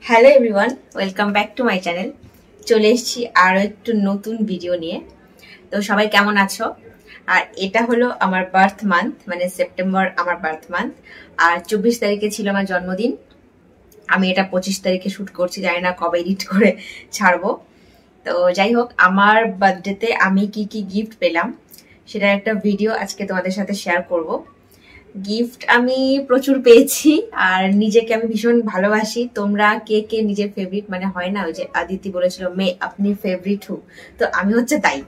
Hello everyone, welcome back to my channel. চলে এসেছি আরও একটু নতুন ভিডিও নিয়ে। তো সবাই কেমন আছো? আর এটা হলো আমার বার্থ মান্থ, মানে সেপ্টেম্বর আমার বার্থ মান্থ। আর 24 তারিখে ছিল আমার জন্মদিন। আমি এটা 25 তারিখে শ্যুট করছি, জানি না কবে এডিট করে ছাড়বো। তো যাই হোক, আমার বার্থডেতে আমি কি কি গিফট পেলাম সেটার একটা ভিডিও আজকে তোমাদের সাথে শেয়ার করব। গিফট আমি প্রচুর পেয়েছি, আর নিজেকে আমি ভীষণ ভালোবাসি। তোমরা কে কে নিজের ফেভারিট, মানে হয় না ওই যে আদিতি বলেছিল মে আপনি ফেভারিট হু, তো আমি হচ্ছে তাই।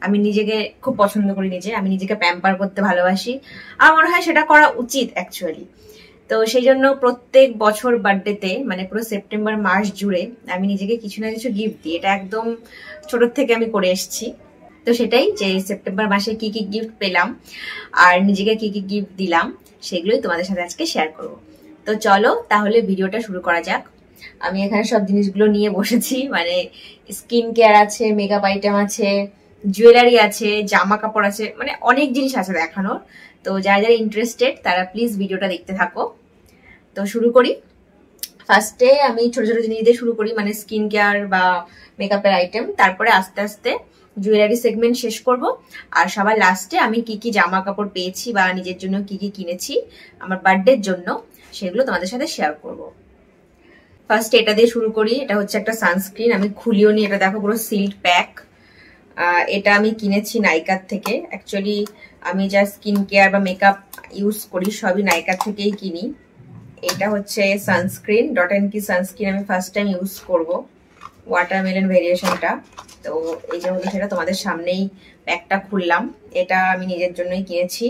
আমি নিজেকে খুব পছন্দ করি, আমি নিজেকে প্যাম্পার করতে ভালোবাসি। আমার মনে হয় সেটা করা উচিত অ্যাকচুয়ালি। তো সেই জন্য প্রত্যেক বছর বার্থডেতে, মানে পুরো সেপ্টেম্বর মাস জুড়ে আমি নিজেকে কিছু না কিছু গিফট দিই। এটা একদম ছোট থেকে আমি করে এসেছি। তো সেটাই, যে সেপ্টেম্বর মাসে কি কি গিফট পেলাম আর নিজেকে কি কি গিফট দিলাম সেগুলোই তোমাদের সাথে আজকে শেয়ার করব। তো চলো তাহলে ভিডিওটা শুরু করা যাক। আমি এখানে সব জিনিসগুলো নিয়ে বসেছি, মানে স্কিন কেয়ার আছে, মেকআপ আইটেম আছে, জুয়েলারি আছে, জামা কাপড় আছে, মানে অনেক জিনিস আছে দেখানোর। তো যারা যারা ইন্টারেস্টেড তারা প্লিজ ভিডিওটা দেখতে থাকো। তো শুরু করি। ফার্স্টে আমি ছোট ছোট জিনিস দিয়ে শুরু করি, মানে স্কিন কেয়ার বা মেকআপের আইটেম। তারপরে আস্তে আস্তে জুয়েলারি সেগমেন্ট শেষ করব। আর সবার লাস্টে আমি কি কি জামা কাপড় পেয়েছি বা নিজের জন্য কি কি কিনেছি আমার বার্থডের জন্য, সেগুলো তোমাদের সাথে শেয়ার করব। ফার্স্ট এটা দিয়ে শুরু করি। এটা হচ্ছে একটা সানস্ক্রিন, আমি খুলিও নি, এটা দেখো পুরো সিল্ড প্যাক। এটা আমি কিনেছি নাইকার থেকে। অ্যাকচুয়ালি আমি যা স্কিন কেয়ার বা মেকআপ ইউজ করি সবই নাইকার থেকেই কিনি। এটা হচ্ছে সানস্ক্রিন, ডট এন্ড কি সানস্ক্রিন। আমি ফার্স্ট টাইম ইউজ করব ওয়াটারমেলন ভেরিয়েশনটা। তো এই যে সেটা তোমাদের সামনেই প্যাকটা খুললাম। এটা আমি নিজের জন্যই কিনেছি।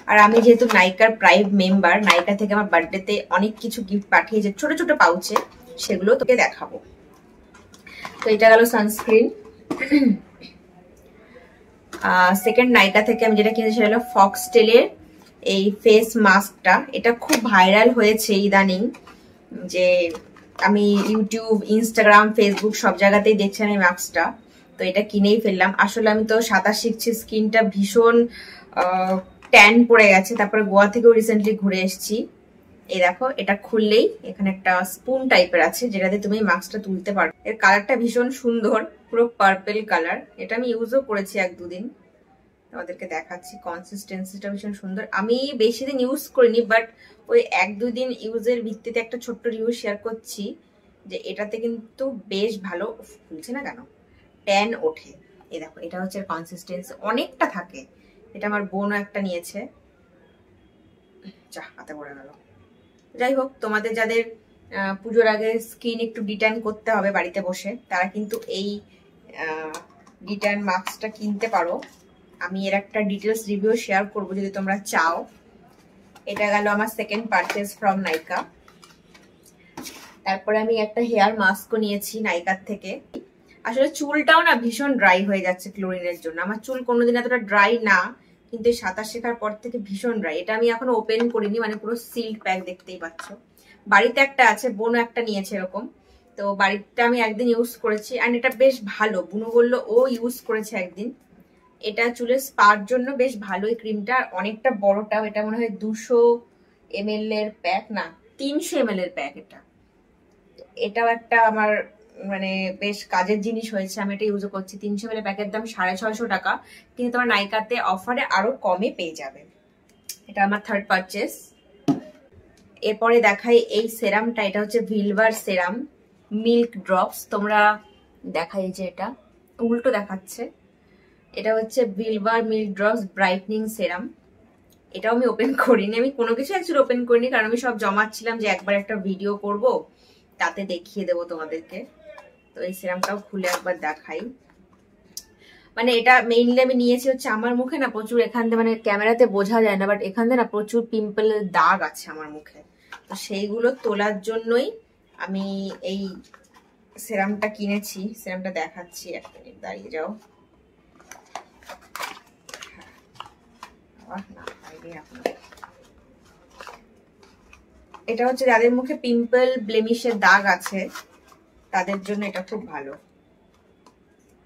আর আমি যেহেতু নাইকার প্রাইম মেম্বার, নাইকা থেকে আমার বার্থডেতে অনেক কিছু গিফট পাঠিয়েছে ছোট ছোট পাউচে, সেগুলো তোকে দেখাবো। তো এটা গেল সানস্ক্রিন। সেকেন্ড নাইকা থেকে আমি যেটা কিনেছি সেটা হলো ফক্সটেলের এই ফেস মাস্কটা। এটা খুব ভাইরাল হয়েছে ইদানিং, যে আমি ইউটিউব, ইনস্টাগ্রাম, ফেসবুক সব জায়গাতেই দেখছি আমি মাস্কটা। তো এটা কিনেই ফেললাম। আসলে আমি তো সাঁতার শিখছি, স্কিনটা ভীষণ ট্যান পড়ে গেছে। তারপরে গোয়া থেকেও রিসেন্টলি ঘুরে এসেছি। এই দেখো, এটা খুললেই এখানে একটা স্পুন টাইপের আছে যেটাতে তুমি মাস্কটা তুলতে পারো। এর কালারটা ভীষণ সুন্দর, পুরো পার্পেল কালার। এটা আমি ইউজও করেছি 1-2 দিন, তোমাদেরকে দেখাচ্ছি। কনসিস্টেন্সিটা ভীষণ সুন্দর। আমি বেশি দিন ইউজ করিনি, বাট ওই 1-2 দিন ইউজের ভিত্তিতে একটা ছোট্ট রিভিউ শেয়ার করছি যে এটাতে কিন্তু বেশ ভালো। খুলছে না কেন, ট্যান ওঠে। এই দেখো, এটা হচ্ছে কনসিস্টেন্সি, অনেকটা থাকে। এটা আমার বোনও একটা নিয়েছে, যা হাতে পড়ে গেল। যাই হোক, তোমাদের যাদের পুজোর আগে স্কিন একটু ডিট্যান করতে হবে বাড়িতে বসে, তারা কিন্তু এই ডিট্যান মাস্কটা কিনতে পারো। আমি এর একটা ডিটেলস রিভিউ শেয়ার করবো যদি তোমরা চাও। এটা গেল আমার সেকেন্ড পারচেজ ফ্রম নাইকা। তারপরে আমি একটা হেয়ার মাস্কও নিয়েছি নাইকার থেকে। আসলে চুলটাও না ভীষণ ড্রাই হয়ে যাচ্ছে ক্লোরিনের জন্য। আমার চুল কোনোদিন এতটা ড্রাই না, কিন্তু এই সাঁতার শেখার পর থেকে ভীষণ ড্রাই। এটা আমি এখনো ওপেন করিনি, মানে পুরো সিল্ড প্যাক, দেখতেই পাচ্ছ। বাড়িতে একটা আছে, বোনও একটা নিয়েছে এরকম। তো বাড়িতে আমি একদিন ইউজ করেছি, অ্যান্ড এটা বেশ ভালো। বুনু বললো ও ইউজ করেছে একদিন। এটা চুলের স্পার জন্য বেশ ভালো এই ক্রিমটা। অনেকটা বড়টাও, এটা মনে হয় 200 ml এর প্যাক, না 300 ml এর প্যাক এটা। এটাও একটা আমার মানে বেশ কাজের জিনিস হয়েছে, আমি এটা ইউজ করছি। 300 ml প্যাকের দাম 650 টাকা, কিন্তু তোমার নাইকাতে অফারে আরো কমে পেয়ে যাবে। এটা আমার থার্ড পারচেস। এরপরে দেখাই এই সেরামটা। এটা হচ্ছে ভিলভার সেরাম মিল্ক ড্রপস। তোমরা দেখাই যে এটা উল্টো দেখাচ্ছে। এটা হচ্ছে ভিলভার মিল্ক ড্রপস ব্রাইটনিং সেরাম। এটাও আমি ওপেন করিনি, আমি কোনো কিছু অ্যাকচুয়ালি ওপেন করিনি, কারণ আমি সব জমাচ্ছিলাম যে একবার একটা ভিডিও করব, তাতে দেখিয়ে দেবো তোমাদেরকে। তো এই সিরামটাও খুলে একবার দেখাই। মানে এটা মেইনলি আমি নিয়েছি হচ্ছে আমার মুখে না প্রচুর, এখান থেকে মানে ক্যামেরাতে বোঝা যায় না, বাট এখান থেকে না প্রচুর পিম্পলের দাগ আছে আমার মুখে। তো সেইগুলো তোলার জন্যই আমি এই সিরামটা কিনেছি। সিরামটা দেখাচ্ছি, এক মিনিট দাঁড়িয়ে যাও। এটা হচ্ছে যাদের মুখে পিম্পল ব্লেমিশের দাগ আছে তাদের জন্য এটা খুব ভালো।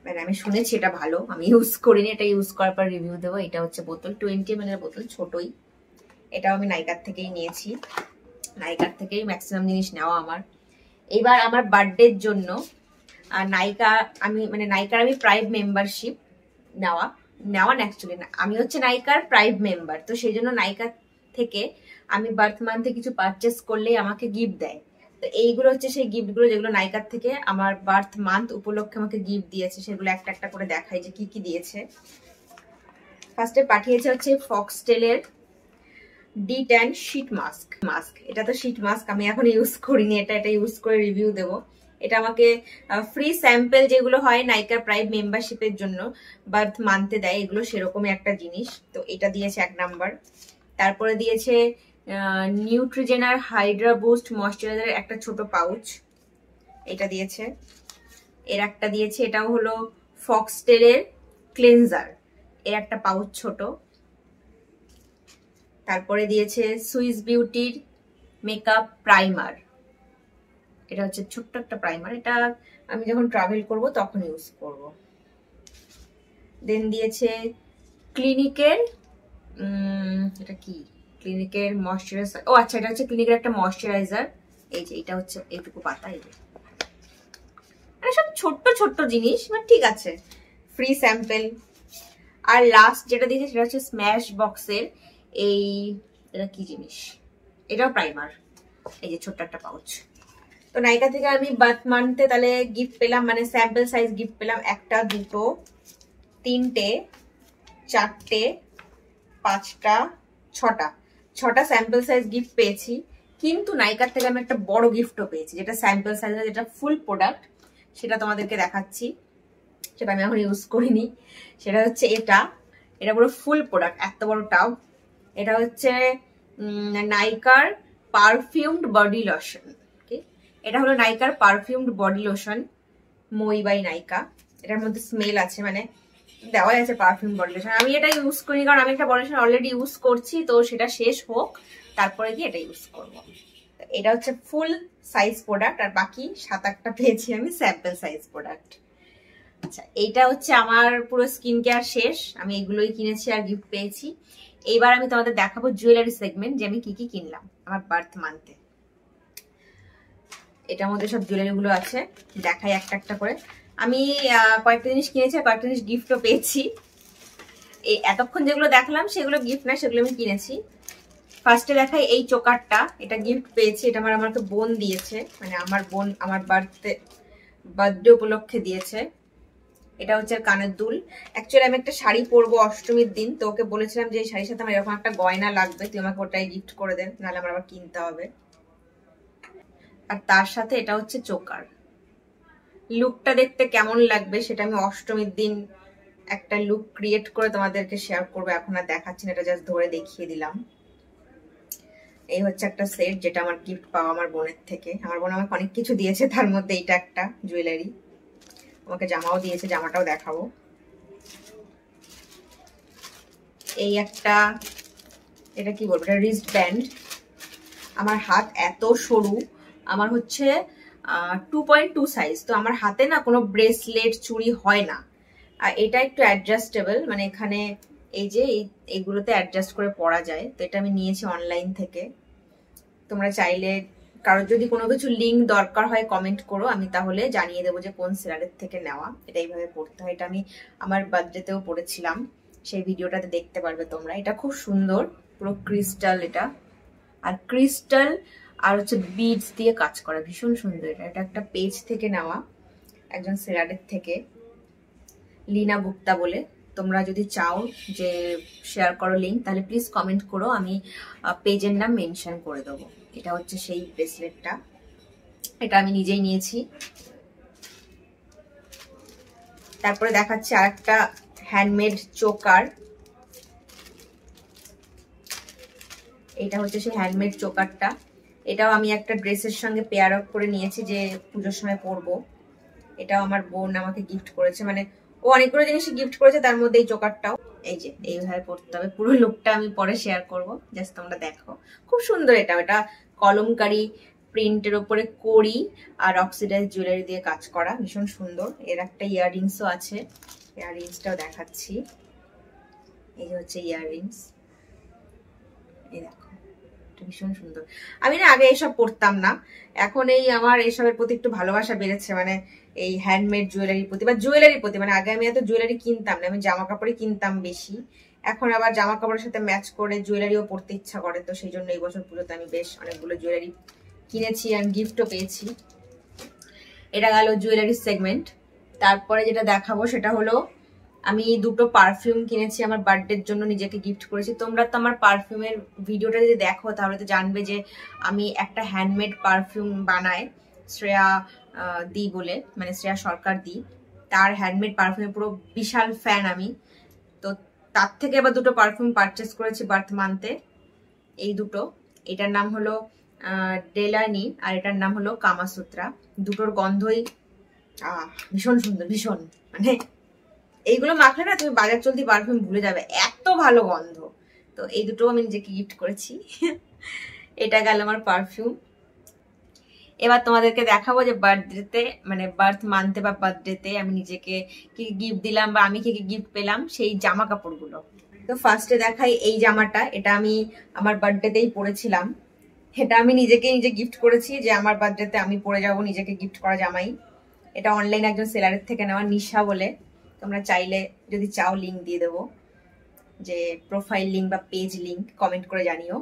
মানে আমি শুনেছি এটা ভালো, আমি ইউজ করিনি, এটা ইউজ করার পর রিভিউ দেবো। এটা হচ্ছে বোতল, 20 ml এর বোতল, ছোটই। এটাও আমি নাইকার থেকেই নিয়েছি, নাইকার থেকেই ম্যাক্সিমাম জিনিস নেওয়া আমার। এবার আমার বার্থডের জন্য নাইকা নাইকার আমি প্রাইম মেম্বারশিপ নেওয়া না অ্যাকচুয়ালি না, আমি হচ্ছে নাইকার প্রাইম মেম্বার। তো সেই জন্য নাইকা থেকে আমি বার্থ মান্থে কিছু পারচেস করলেই আমাকে গিফট দেয়। তো এইগুলো হচ্ছে সেই গিফটগুলো যেগুলো নাইকার থেকে আমার বার্থ মান্থ উপলক্ষে আমাকে গিফট দিয়েছে। সেগুলো একটা একটা করে দেখাই যে কি কি দিয়েছে। ফার্স্টে পাঠিয়েছে হচ্ছে ফক্সটেলের D10 শীট মাস্ক। এটা তো শীট মাস্ক, আমি এখন ইউজ করিনি, এটা ইউজ করে রিভিউ দেব। এটা আমাকে ফ্রি স্যাম্পল যেগুলো হয় নাইকার প্রাইম মেম্বারশিপের জন্য বার্থ মান্থে দেয়, এগুলো সেরকমই একটা জিনিস। তো এটা দিয়েছে 1 নাম্বার। তারপরে দিয়েছে নিউট্রিজেনার হাইড্রা বুস্ট ময়শ্চারাইজারের একটা ছোট পাউচ, এটা দিয়েছে। এর একটা দিয়েছে, এটাও হলো ফক্সটেলের ক্লেনজার, এর একটা পাউচ ছোট। তারপরে দিয়েছে সুইস বিউটির মেকআপ প্রাইমার, এটা হচ্ছে ছোট্ট একটা প্রাইমার, এটা আমি যখন ট্রাভেল করব তখন ইউজ করব। দেন দিয়েছে ক্লিনিকের এটা কি, ক্লিনিকের ময়শ্চারাইজার, ও আচ্ছা এটা হচ্ছে ক্লিনিকের একটা ময়শ্চারাইজার। এই যে এটা হচ্ছে এইটুকু পাতা, এই যে সব ছোট্ট ছোট্ট জিনিস, ঠিক আছে, ফ্রি স্যাম্পল। আর লাস্ট যেটা দিয়েছে সেটা হচ্ছে স্ম্যাশ বক্সের এই, এটা কি জিনিস, এটাও প্রাইমার, এই যে ছোট্ট একটা পাউচ। তো নাইকা থেকে আমি বার্থ মান্থে তাহলে গিফট পেলাম, স্যাম্পল সাইজ গিফট পেলাম 1টা 2টো 3টে 4টে 5টা 6টা স্যাম্পল সাইজ গিফট পেয়েছি। কিন্তু নাইকার থেকে আমি একটা বড় গিফটও পেয়েছি, যেটা স্যাম্পল সাইজ, যেটা ফুল প্রোডাক্ট, সেটা তোমাদেরকে দেখাচ্ছি। সেটা আমি এখন ইউজ করিনি। সেটা হচ্ছে এটা পুরো ফুল প্রোডাক্ট, এত বড় টাব। এটা হচ্ছে নাইকার পারফিউমড বডি লোশন। এটা হলো নাইকার পারফিউমড বডি লোশন মই বাই নাইকা। এটার মধ্যে স্মেল আছে, দেওয়া আছে পারফিউম বডি লোশন। আমি এটা ইউজ করি কারণ আমি একটা বডি লোশন অলরেডি ইউজ করছি, তো সেটা শেষ হোক তারপরে গিয়ে এটা ইউজ করবো। এটা হচ্ছে ফুল সাইজ প্রোডাক্ট, আর বাকি 7-8টা পেয়েছি আমি স্যাম্পল সাইজ প্রোডাক্ট। আচ্ছা, এইটা হচ্ছে আমার পুরো স্কিন কেয়ার শেষ, আমি এগুলোই কিনেছি আর গিফট পেয়েছি। এইবার আমি তোমাদের দেখাবো জুয়েলারি সেগমেন্ট, যে আমি কি কি কিনলাম আমার বার্থ মান্থে। এটার মধ্যে সব জুয়েলারি গুলো আছে, দেখাই একটা একটা করে। আমি কয়েকটা জিনিস কিনেছি আর কয়েকটা জিনিস গিফটও পেয়েছি। এই এতক্ষণ যেগুলো দেখলাম সেগুলো গিফট না, সেগুলো আমি কিনেছি। ফার্স্টে দেখাই এই চোকারটা, এটা গিফট পেয়েছি। এটা আমাকে বোন দিয়েছে, আমার বোন আমার বার্থডে উপলক্ষে দিয়েছে। এটা হচ্ছে কানের দুল। অ্যাকচুয়ালি আমি একটা শাড়ি পরবো অষ্টমীর দিন, তো ওকে বলেছিলাম যে এই শাড়ির সাথে আমার এরকম একটা গয়না লাগবে, তুই আমাকে ওটাই গিফট করে দেন, নাহলে আমার আবার কিনতে হবে। আর তার সাথে এটা হচ্ছে চোকার। লুকটা দেখতে কেমন লাগবে সেটা আমি অষ্টমীর দিন একটা লুক ক্রিয়েট করে তোমাদেরকে শেয়ার করবো, এখন আর দেখাচ্ছি না, এটা জাস্ট ধরে দেখিয়ে দিলাম। এই হচ্ছে একটা সেট, যেটা আমার গিফট পাওয়া আমার বোনের থেকে। আমার বোন আমাকে অনেক কিছু দিয়েছে, তার মধ্যে এইটা একটা জুয়েলারি। আমাকে জামাও দিয়েছে, জামাটাও দেখাবো। এই একটা, এটা কি বলবো, এটা রিস্ট ব্যান্ড। আমার হাত এত সরু, আমার হচ্ছে 2.2 সাইজ, তো আমার হাতে না কোনো ব্রেসলেট চুড়ি হয় না। আর এটা একটু অ্যাডজাস্টেবল, এখানে এই যে এইগুলোতে অ্যাডজাস্ট করে পরা যায়। তো এটা আমি নিয়েছি অনলাইন থেকে। তোমরা চাইলে কারোর যদি কোনো কিছু লিঙ্ক দরকার হয় কমেন্ট করো, আমি তাহলে জানিয়ে দেবো যে কোন সেলারের থেকে নেওয়া। এটা এইভাবে পড়তে হয়। এটা আমি আমার বার্থডেতেও পড়েছিলাম, সেই ভিডিওটাতে দেখতে পারবে তোমরা। এটা খুব সুন্দর, পুরো ক্রিস্টাল এটা, আর ক্রিস্টাল আর হচ্ছে বিডস দিয়ে কাজ করা, ভীষণ সুন্দর। এটা একটা পেজ থেকে নেওয়া, একজন সেলারের থেকে, লীনা গুপ্তা বলে। তোমরা যদি চাও যে শেয়ার করো লিঙ্ক, তাহলে প্লিজ কমেন্ট করো, আমি পেজের নাম মেনশন করে দেবো। এটা হচ্ছে সেই ব্রেসলেটটা, এটা আমি নিজেই নিয়েছি। তারপরে দেখাচ্ছে আর একটা হ্যান্ডমেড চোকার। এটা হচ্ছে সেই হ্যান্ডমেড চোকারটা। এটাও আমি একটা ড্রেসের সঙ্গে পেয়ার আপ করে নিয়েছি, যে পুজোর সময় পরবো। এটাও আমার বোন আমাকে গিফট করেছে, ও অনেকগুলো জিনিস গিফট করেছে, তার মধ্যে এই চোকারটাও। এই যে এইভাবে পরতে হবে, পুরো লুকটা আমি পরে শেয়ার করবো, জাস্ট তোমরা দেখো। খুব সুন্দর এটা কলমকারি প্রিন্টের ওপরে কড়ি আর অক্সিডাইজ জুয়েলারি দিয়ে কাজ করা, ভীষণ সুন্দর। এর একটা ইয়াররিংসও আছে, ইয়াররিংসটাও দেখাচ্ছি। এই যে হচ্ছে ইয়াররিংস, এই দেখো ভীষণ সুন্দর। আমি না আগে এসব পড়তাম না, এখন এই আমার এসবের প্রতি একটু ভালোবাসা বেড়েছে, মানে এই হ্যান্ডমেড জুয়েলারির প্রতি বা জুয়েলারির প্রতি। মানে আগে আমি এত জুয়েলারি কিনতাম না, আমি জামা কাপড়ই কিনতাম বেশি। এখন আবার জামা কাপড়ের সাথে ম্যাচ করে জুয়েলারিও পরতে ইচ্ছা করে, তো সেই জন্য এই বছর পুজোতে আমি বেশ অনেকগুলো জুয়েলারি কিনেছি আর গিফটও পেয়েছি। এটা গেল জুয়েলারি সেগমেন্ট। তারপরে যেটা দেখাবো সেটা হলো আমি দুটো পারফিউম কিনেছি আমার বার্থডের জন্য, নিজেকে গিফট করেছি। তোমরা তো আমার পারফিউমের ভিডিওটা যদি দেখো তাহলে তো জানবে যে আমি একটা হ্যান্ডমেড পারফিউম বানাই শ্রেয়া দি বলে, মানে শ্রেয়া সরকার দি, তার হ্যান্ডমেড পারফিউমের পুরো বিশাল ফ্যান আমি। তো তার থেকে আবার দুটো পারফিউম পারচেস করেছি বার্থ মান্থে, এই দুটো। এটার নাম হলো ডেলানি আর এটার নাম হলো কামাসূত্রা। দুটোর গন্ধই ভীষণ সুন্দর, ভীষণ, মানে এইগুলো মাখলে না তুমি বাজার চলতি পারফিউম ভুলে যাবে, এত ভালো গন্ধ। তো এই দুটো আমি নিজেকে গিফট করেছি। এটা গেল আমার পারফিউম। এবার তোমাদেরকে দেখাবো যে বার্থডেতে, মানে বার্থ মান্থে বা বার্থডেতে আমি নিজেকে কি গিফট দিলাম বা আমি কি কি গিফট পেলাম, সেই জামা কাপড়গুলো। তো ফার্স্টে দেখাই এই জামাটা, এটা আমি আমার বার্থডেতেই পরেছিলাম। এটা আমি নিজেকে নিজে গিফট করেছি যে আমার বার্থডেতে আমি পরে যাব নিজেকে গিফট করা জামাই। এটা অনলাইন একজন সেলারের থেকে নেওয়া, নিশা বলে। তোমরা চাইলে যদি চাও লিঙ্ক দিয়ে দেবো, যে প্রোফাইল লিঙ্ক বা পেজ লিঙ্ক, কমেন্ট করে জানিও।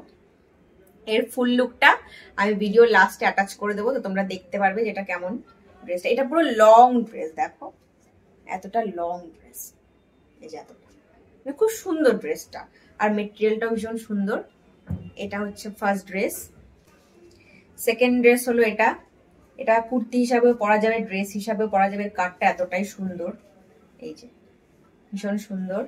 এর ফুল লুকটা আমি ভিডিও লাস্টে অ্যাটাচ করে দেবো, তো তোমরা দেখতে পারবে যেটা কেমন ড্রেসটা। এটা পুরো লং ড্রেস, দেখো এতটা লং ড্রেস, এই যে এতটা, খুব সুন্দর ড্রেসটা, আর মেটেরিয়ালটাও ভীষণ সুন্দর। এটা হচ্ছে ফার্স্ট ড্রেস। সেকেন্ড ড্রেস হলো এটা। এটা কুর্তি হিসাবেও পরা যাবে, ড্রেস হিসাবেও পরা যাবে, কাটটা এতটাই সুন্দর, এই যে ভীষণ সুন্দর।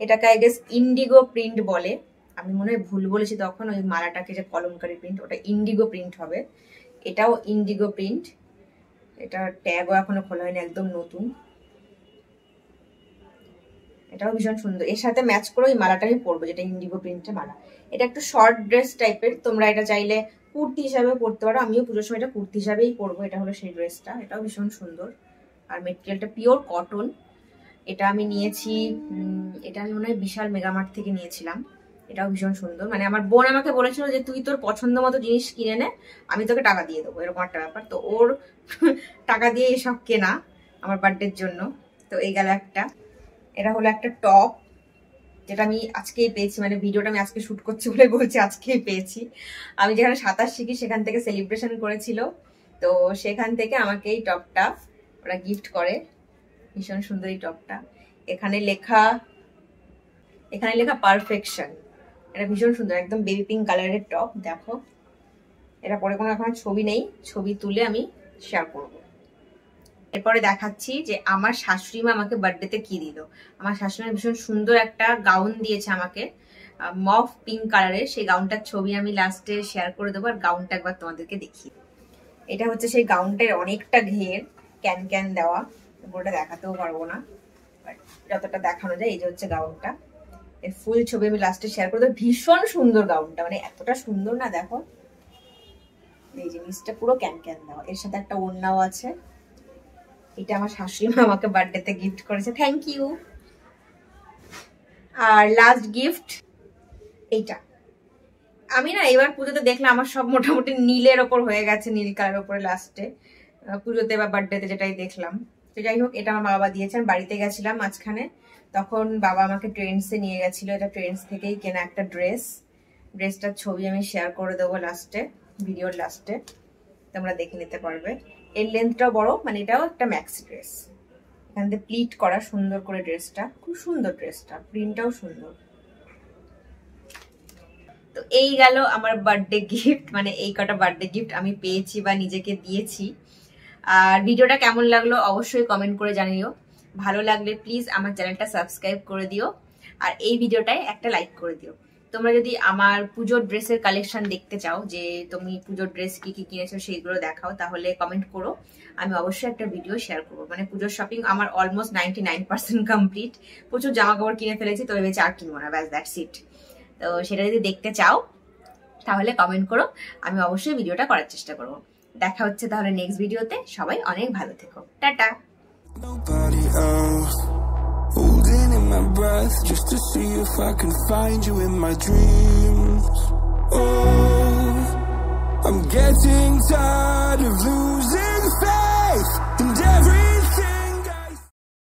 এটাকে আই গেস ইন্ডিগো প্রিন্ট বলে, আমি মনে হয় ভুল বলেছি তখন, ওই মালাটাকে যে কলমকারি প্রিন্ট, ওটা ইন্ডিগো প্রিন্ট হবে। এটাও ইন্ডিগো প্রিন্ট। এটা ট্যাগও এখনো খোলা হয়নি, একদম নতুন। এটাও ভীষণ সুন্দর। এর সাথে ম্যাচ করে ওই মালাটা আমি পরবো, যেটা ইন্ডিগো প্রিন্টের মালা। এটা একটু শর্ট ড্রেস টাইপের, তোমরা এটা চাইলে কুর্তি হিসাবে পরতে পারো। আমিও পুজোর সময় এটা কুর্তি হিসাবেই পরবো। এটা হলো সেই ড্রেসটা, এটাও ভীষণ সুন্দর, আর মেটেরিয়ালটা পিওর কটন। এটা আমি নিয়েছি, এটা আমি মনে হয় বিশাল মেগামার্ট থেকে নিয়েছিলাম। এটাও ভীষণ সুন্দর, মানে আমার বোন আমাকে বলেছিল যে তুই তোর পছন্দ মতো জিনিস কিনে নে, আমি তোকে টাকা দিয়ে দেবো, এরকম একটা ব্যাপার। তো ওর টাকা দিয়ে এসব কেনা আমার বার্থডের জন্য। তো এই গেল একটা। এটা হলো একটা টপ, যেটা আমি আজকেই পেয়েছি, মানে ভিডিওটা আমি আজকে শুট করছি বলে বলছি আজকেই পেয়েছি। আমি যেখানে সাঁতার শিখি সেখান থেকে সেলিব্রেশন করেছিল, তো সেখান থেকে আমাকে এই টপটা ওরা গিফট করে। ভীষণ সুন্দর এই টপটা। এখানে লেখা পারফেকশন। এটা ভীষণ সুন্দর, একদম বেবি পিঙ্ক কালারের টপ। দেখো এটা পরে কোনো এখন ছবি নেই, ছবি তুলে আমি শেয়ার করবো। এরপরে দেখাচ্ছি যে আমার শাশুড়ি মা আমাকে বার্থডেতে কি দিল। আমার শাশুড়ি মা ভীষণ সুন্দর একটা গাউন দিয়েছে আমাকে, মফ পিঙ্ক কালারের। সেই গাউনটার ছবি আমি লাস্টে শেয়ার করে দেবো, আর গাউনটা একবার তোমাদেরকে দেখি। এটা হচ্ছে সেই গাউনটার অনেকটা ঘের, ক্যান ক্যান দেওয়া, পুরোটা দেখাতেও পারবো না, যতটা দেখানো যায়। এই যে হচ্ছে গাউনটা, এর ফুল ছবি আমি লাস্টে শেয়ার করে দেবো। ভীষণ সুন্দর গাউনটা, মানে এতটা সুন্দর না, দেখো এই জিনিসটা পুরো ক্যান ক্যান দেওয়া, এর সাথে একটা ওড়নাও আছে। এটা আমার শাশুড়ি মা আমাকে বার্থডেতে গিফট করেছে, থ্যাংক ইউ। আর লাস্ট গিফট এইটা। আমি না এবার পুজোতে দেখলাম আমার সব মোটামুটি নীলের ওপর হয়ে গেছে, নীল কালার ওপরে লাস্টে পুজোতে বা বার্থডেতে যেটাই দেখলাম। তো যাই হোক, এটা আমার বাবা দিয়েছেন। বাড়িতে গেছিলাম মাঝখানে, তখন বাবা আমাকে ট্রেন্ডসে নিয়ে গেছিল। এটা ট্রেন্ডস থেকেই কেনা একটা ড্রেসটার ছবি আমি শেয়ার করে দেবো লাস্টে, ভিডিওর লাস্টে, তোমরা দেখে নিতে পারবে। এর লেন্থটাও বড়, মানে এটাও একটা ম্যাক্সি ড্রেস, এখান থেকে প্লিট করা সুন্দর করে ড্রেসটা, খুব সুন্দর ড্রেসটা, প্রিন্টটাও সুন্দর। তো এই গেল আমার বার্থডে গিফট, মানে এই কটা বার্থডে গিফট আমি পেয়েছি বা নিজেকে দিয়েছি। আর ভিডিওটা কেমন লাগলো অবশ্যই কমেন্ট করে জানিও। ভালো লাগলে প্লিজ আমার চ্যানেলটা সাবস্ক্রাইব করে দিও, আর এই ভিডিওটায় একটা লাইক করে দিও। তোমরা যদি আমার পুজোর ড্রেসের কালেকশন দেখতে চাও, যে তুমি পুজোর ড্রেস কি কি কিনেছো সেইগুলো দেখাও, তাহলে কমেন্ট করো, আমি অবশ্যই একটা ভিডিও শেয়ার করবো। মানে পুজোর শপিং আমার অলমোস্ট 99% কমপ্লিট। প্রচুর জামা কাপড় কিনে ফেলেছি, তো ভেবেছি আর কিনবো না, ব্যাস দ্যাটস ইট। তো সেটা যদি দেখতে চাও তাহলে কমেন্ট করো, আমি অবশ্যই ভিডিওটা করার চেষ্টা করবো। দেখা হচ্ছে তাহলে নেক্সট ভিডিওতে। সবাই অনেক ভালো থেকো, tata. Holding in my breath just to see if I can find you in my dreams. Oh I'm getting tired of losing